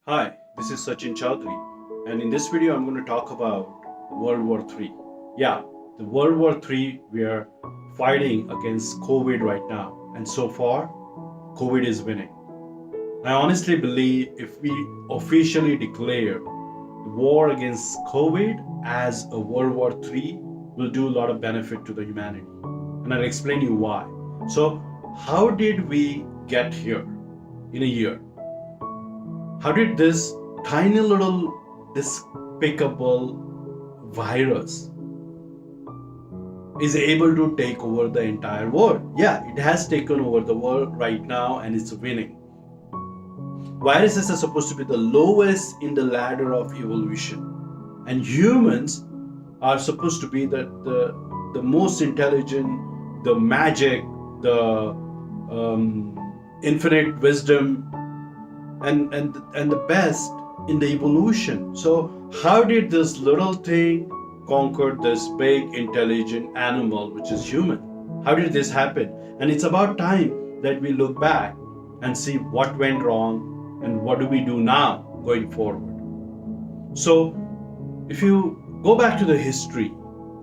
Hi, this is Sachin Chaudhary, and in this video, I'm going to talk about World War III. Yeah, the World War III, we are fighting against COVID right now, and so far, COVID is winning. I honestly believe if we officially declare the war against COVID as a World War III, will do a lot of benefit to the humanity, and I'll explain you why. So, how did we get here in a year? How did this tiny little despicable virus is able to take over the entire world? Yeah, it has taken over the world right now and it's winning. Viruses are supposed to be the lowest in the ladder of evolution, and humans are supposed to be the most intelligent, the magic, the infinite wisdom, and the best in the evolution. So how did this little thing conquer this big intelligent animal which is human? How did this happen? And it's about time that we look back and see what went wrong and what do we do now going forward. So if you go back to the history,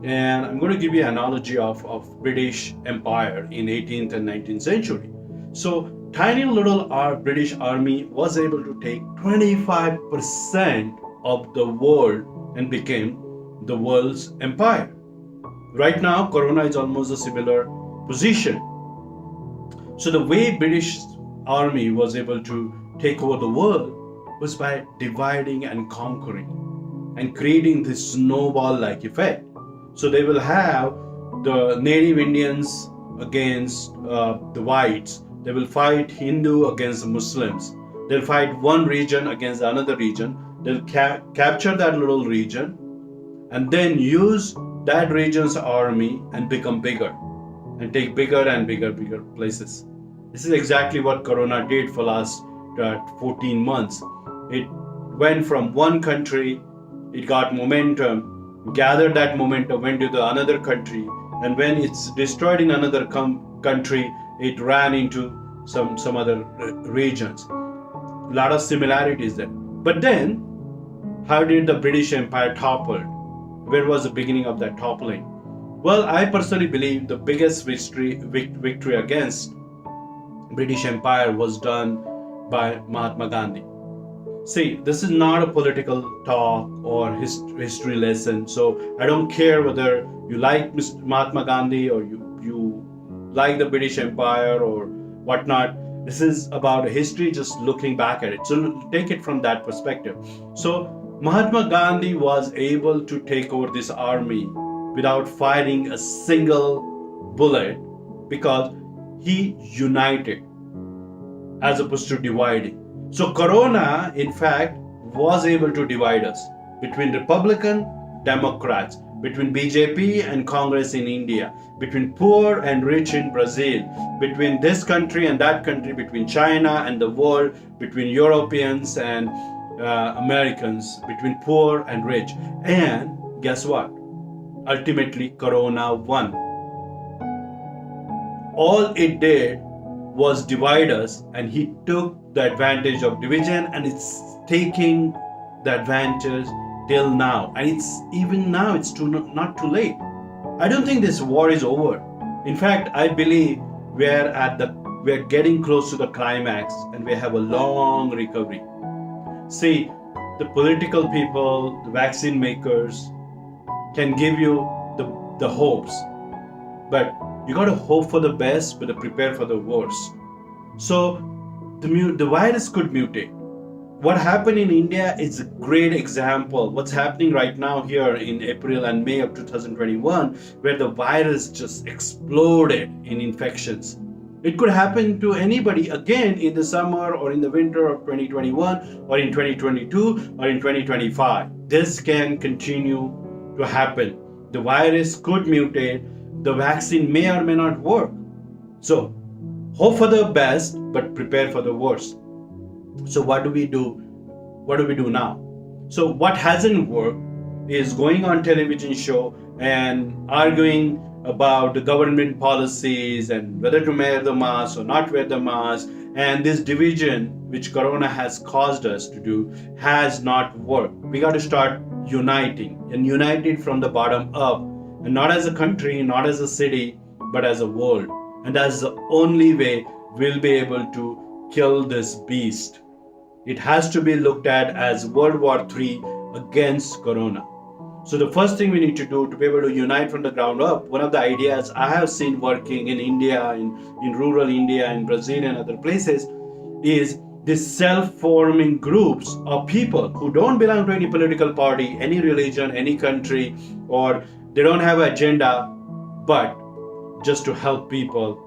and I'm going to give you an analogy of British Empire in 18th and 19th century. So tiny little British army was able to take 25% of the world and became the world's empire. Right now, Corona is almost a similar position. So the way British army was able to take over the world was by dividing and conquering and creating this snowball-like effect. So they will have the native Indians against the whites. They will fight Hindu against Muslims. They'll fight one region against another region. They'll capture that little region and then use that region's army and become bigger and take bigger and bigger places. This is exactly what Corona did for last 14 months. It went from one country, it got momentum, gathered that momentum, went to the another country, and when it's destroyed in another country, it ran into some other regions. A lot of similarities there. But then, how did the British Empire topple? Where was the beginning of that toppling? Well, I personally believe the biggest victory against British Empire was done by Mahatma Gandhi. See, this is not a political talk or history lesson. So I don't care whether you like Mahatma Gandhi or you like the British Empire or whatnot. This is about history, just looking back at it. So take it from that perspective. So Mahatma Gandhi was able to take over this army without firing a single bullet because he united as opposed to dividing. So Corona, in fact, was able to divide us between Republican, Democrats, between BJP and Congress in India, between poor and rich in Brazil, between this country and that country, between China and the world, between Europeans and Americans, between poor and rich. And guess what? Ultimately, Corona won. All it did was divide us, and he took the advantage of division, and it's taking the advantage till now, and it's even now it's not too late. I don't think this war is over. In fact, I believe we're getting close to the climax, and we have a long recovery. See, the political people, the vaccine makers can give you the hopes, but you got to hope for the best but prepare for the worst. So the virus could mutate. What happened in India is a great example. What's happening right now here in April and May of 2021, where the virus just exploded in infections. It could happen to anybody again in the summer or in the winter of 2021 or in 2022 or in 2025. This can continue to happen. The virus could mutate. The vaccine may or may not work. So hope for the best, but prepare for the worst. So what do we do? What do we do now? So what hasn't worked is going on television show and arguing about the government policies and whether to wear the mask or not wear the mask. And this division, which Corona has caused us to do, has not worked. We got to start uniting and united from the bottom up, and not as a country, not as a city, but as a world. And that's the only way we'll be able to kill this beast. It has to be looked at as World War III against Corona. So the first thing we need to do to be able to unite from the ground up, one of the ideas I have seen working in India, in rural India, in Brazil and other places, is these self-forming groups of people who don't belong to any political party, any religion, any country, or they don't have an agenda, but just to help people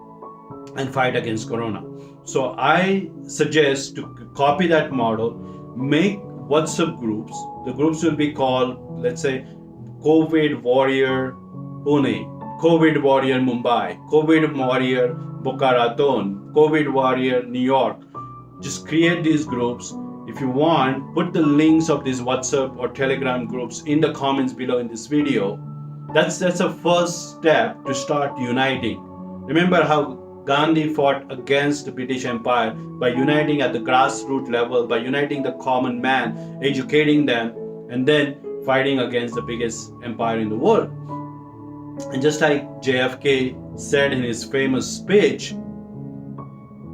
and fight against Corona. So I suggest to copy that model, make WhatsApp groups. The groups will be called, let's say, COVID Warrior Pune, COVID Warrior Mumbai, COVID Warrior Boca Raton, COVID Warrior New York. Just create these groups. If you want, put the links of these WhatsApp or Telegram groups in the comments below in this video. That's a first step to start uniting. Remember how Gandhi fought against the British Empire by uniting at the grassroots level, by uniting the common man, educating them, and then fighting against the biggest empire in the world. And just like JFK said in his famous speech,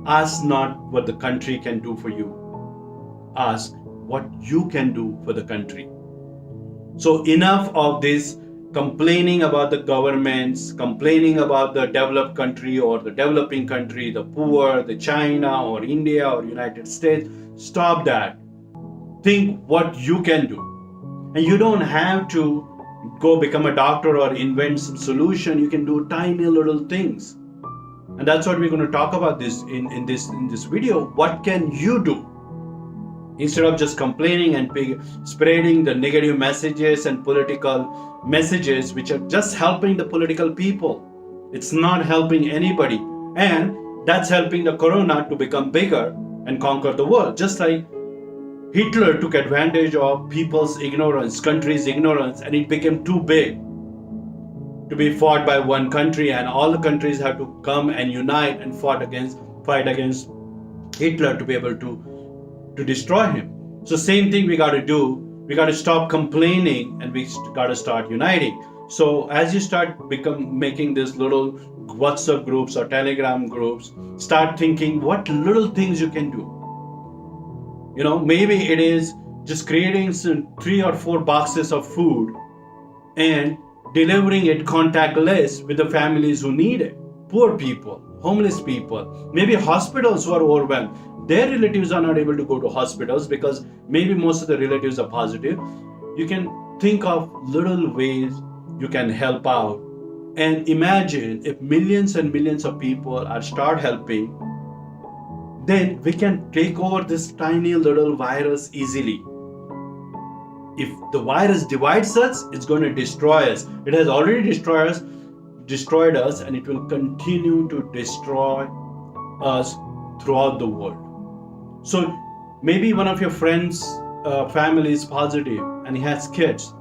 ask not what the country can do for you, ask what you can do for the country. So enough of this complaining about the governments, complaining about the developed country or the developing country, the poor, the China or India or United States. Stop that. Think what you can do. And you don't have to go become a doctor or invent some solution. You can do tiny little things. And that's what we're going to talk about this in this video. What can you do? Instead of just complaining and spreading the negative messages and political messages which are just helping the political people. It's not helping anybody. And that's helping the Corona to become bigger and conquer the world. Just like Hitler took advantage of people's ignorance, country's ignorance, and it became too big to be fought by one country, and all the countries have to come and unite and fight against Hitler to be able to destroy him. So same thing we got to do. We got to stop complaining and we got to start uniting. So as you start making these little WhatsApp groups or Telegram groups, start thinking what little things you can do. You know, maybe it is just creating some 3 or 4 boxes of food and delivering it contactless with the families who need it. Poor people, homeless people, maybe hospitals who are overwhelmed. Their relatives are not able to go to hospitals because maybe most of the relatives are positive. You can think of little ways you can help out. And imagine if millions and millions of people start helping, then we can take over this tiny little virus easily. If the virus divides us, it's going to destroy us. It has already destroyed us, and it will continue to destroy us throughout the world. So maybe one of your friends' family is positive and he has kids.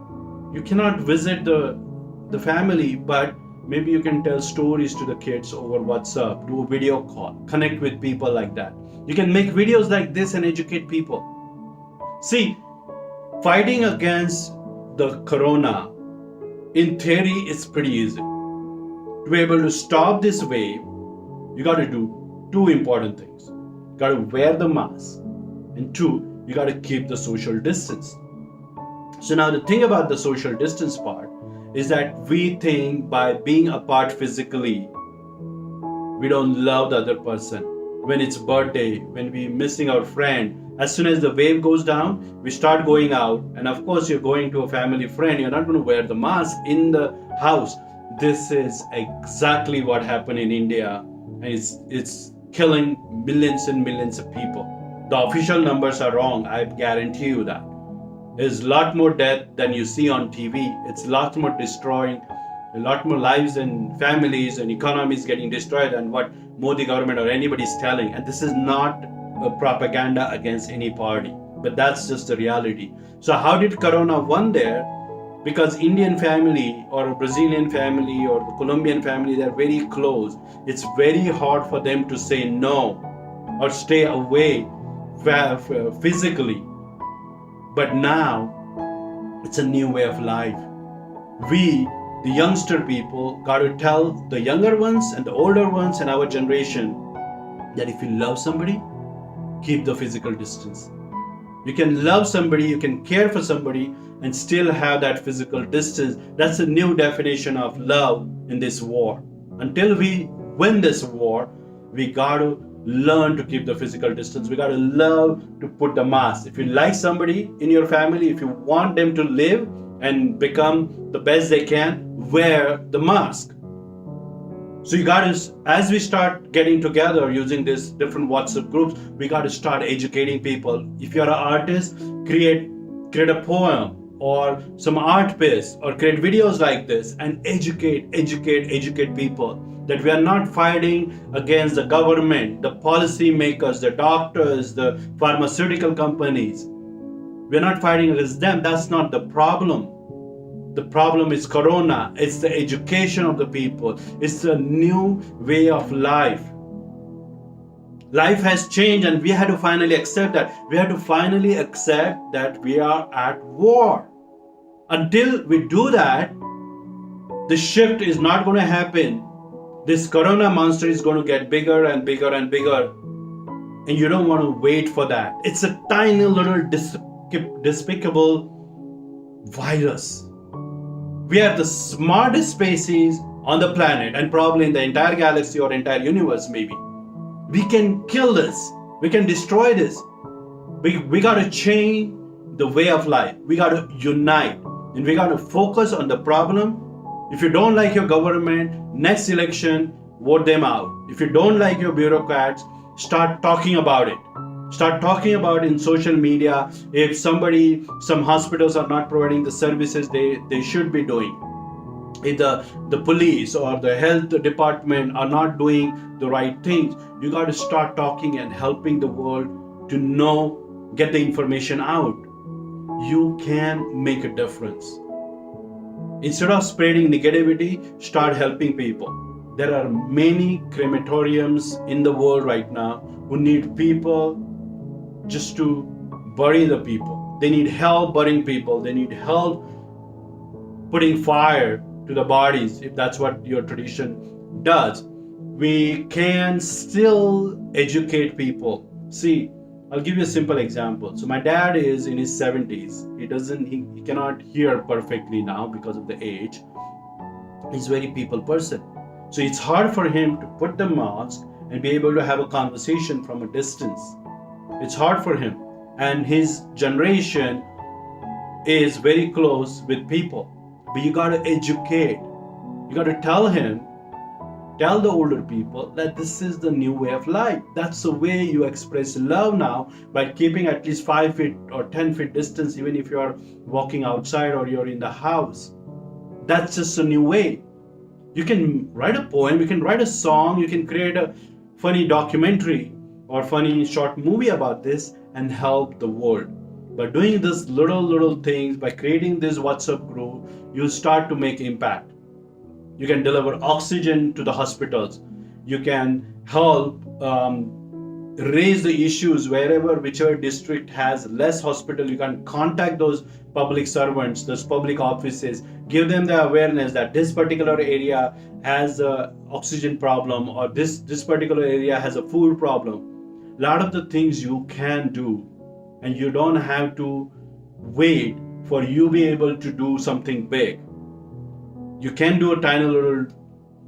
You cannot visit the family, but maybe you can tell stories to the kids over WhatsApp, do a video call, connect with people like that. You can make videos like this and educate people. See, fighting against the Corona, in theory, is pretty easy. To be able to stop this wave, you got to do 2 important things. You got to wear the mask, and 2, you got to keep the social distance. So now the thing about the social distance part is that we think by being apart physically, we don't love the other person. When it's birthday, when we're missing our friend, as soon as the wave goes down, we start going out. And of course, you're going to a family friend, you're not going to wear the mask in the house. This is exactly what happened in India. And it's killing millions and millions of people. The official numbers are wrong, I guarantee you that. There's a lot more death than you see on TV. It's a lot more destroying, a lot more lives and families and economies getting destroyed than what Modi government or anybody is telling. And this is not a propaganda against any party, but that's just the reality. So how did Corona won there? because Indian family or a Brazilian family or the Colombian family, they're very close. It's very hard for them to say no or stay away physically. But now it's a new way of life. We, the youngster people, got to tell the younger ones and the older ones in our generation that if you love somebody, keep the physical distance. You can love somebody, you can care for somebody, and still have that physical distance. That's a new definition of love in this war. Until we win this war, we got to learn to keep the physical distance. We got to love to put the mask. If you like somebody in your family, if you want them to live and become the best they can, wear the mask. So you got to, as we start getting together using these different WhatsApp groups, we got to start educating people. If you're an artist, create a poem or some art piece, or create videos like this and educate people that we are not fighting against the government, the policy makers, the doctors, the pharmaceutical companies. We're not fighting against them. That's not the problem. The problem is Corona. It's the education of the people. It's a new way of life. Life has changed, and we had to finally accept that. We had to finally accept that we are at war. Until we do that, the shift is not going to happen. This Corona monster is going to get bigger and bigger and bigger. And you don't want to wait for that. It's a tiny little despicable virus. We are the smartest species on the planet, and probably in the entire galaxy or entire universe maybe. We can kill this. We can destroy this. We got to change the way of life. We got to unite. And we got to focus on the problem. If you don't like your government, next election, vote them out. If you don't like your bureaucrats, start talking about it. Start talking about it in social media. If some hospitals are not providing the services they should be doing, if the police or the health department are not doing the right things, you got to start talking and helping the world to know, get the information out. You can make a difference. Instead of spreading negativity, start helping people. There are many crematoriums in the world right now who need people just to bury the people. They need help burying people. They need help putting fire to the bodies, if that's what your tradition does. We can still educate people. See, I'll give you a simple example. So my dad is in his 70s. He cannot hear perfectly now because of the age. He's a very people person. So it's hard for him to put the mask and be able to have a conversation from a distance. It's hard for him, and his generation is very close with people. But you got to educate. You got to tell the older people that this is the new way of life. That's the way you express love now, by keeping at least 5 feet or 10 feet distance, even if you're walking outside or you're in the house. That's just a new way. You can write a poem, you can write a song, you can create a funny documentary or funny short movie about this and help the world. By doing this little things, by creating this WhatsApp group, you start to make impact. You can deliver oxygen to the hospitals. You can help raise the issues whichever district has less hospital. You can contact those public servants, those public offices, give them the awareness that this particular area has a oxygen problem, or this particular area has a food problem. A lot of the things you can do, and you don't have to wait for you be able to do something big. You can do a tiny little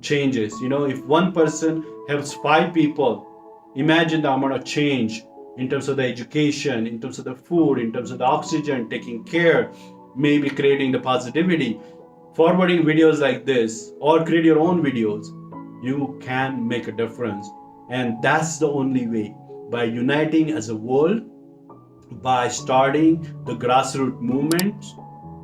changes. If one person helps 5 people, imagine the amount of change in terms of the education, in terms of the food, in terms of the oxygen, taking care, maybe creating the positivity, forwarding videos like this, or create your own videos. You can make a difference. And that's the only way. By uniting as a world, by starting the grassroots movement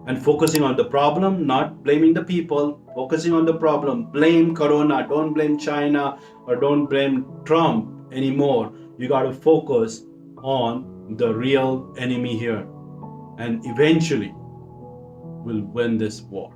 and focusing on the problem, not blaming the people, focusing on the problem. Blame Corona, don't blame China, or don't blame Trump anymore. You got to focus on the real enemy here. And eventually, will win this war.